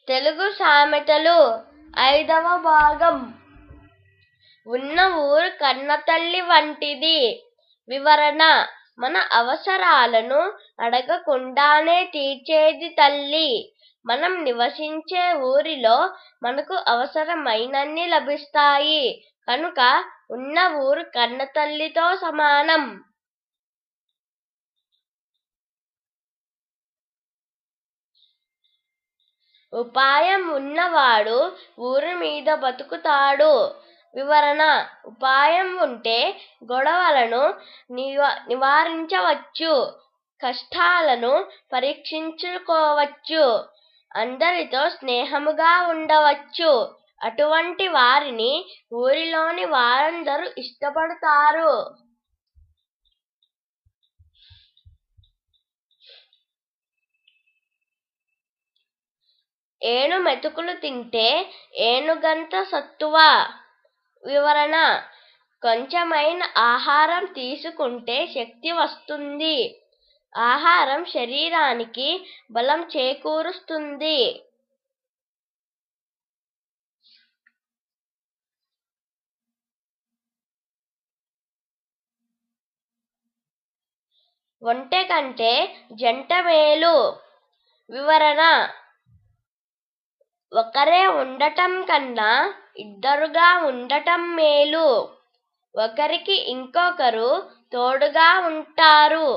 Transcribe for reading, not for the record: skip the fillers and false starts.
తెలుగు సామెతలు 5వ భాగం. ఉన్న ఊరు కన్నతల్లి వంటిది. వివరణ: మన అవసరాలను అడగకుండానే తీర్చేది తల్లి. మనం నివసించే ఊరిలో మనకు అవసరమైనన్ని లభిస్తాయి కనుక ఉన్న ఊరు కన్నతల్లితో సమానం. ఉపాయం ఉన్నవాడు ఊరి మీద బతుకుతాడు. వివరణ: ఉపాయం ఉంటే గొడవలను నివారించవచ్చు, కష్టాలను పరీక్షించుకోవచ్చు, అందరితో స్నేహముగా ఉండవచ్చు. అటువంటి వారిని ఊరిలోని వారందరూ ఇష్టపడతారు. ఏను మెతుకులు తింటే ఏనుగంత సత్తువ. వివరణ: కొంచెమైన ఆహారం తీసుకుంటే శక్తి వస్తుంది. ఆహారం శరీరానికి బలం చేకూరుస్తుంది. ఒంటె కంటే జంట మేలు. వివరణ: ఒకరే ఉండటం కన్నా ఇద్దరుగా ఉండటం మేలు. ఒకరికి ఇంకొకరు తోడుగా ఉంటారు.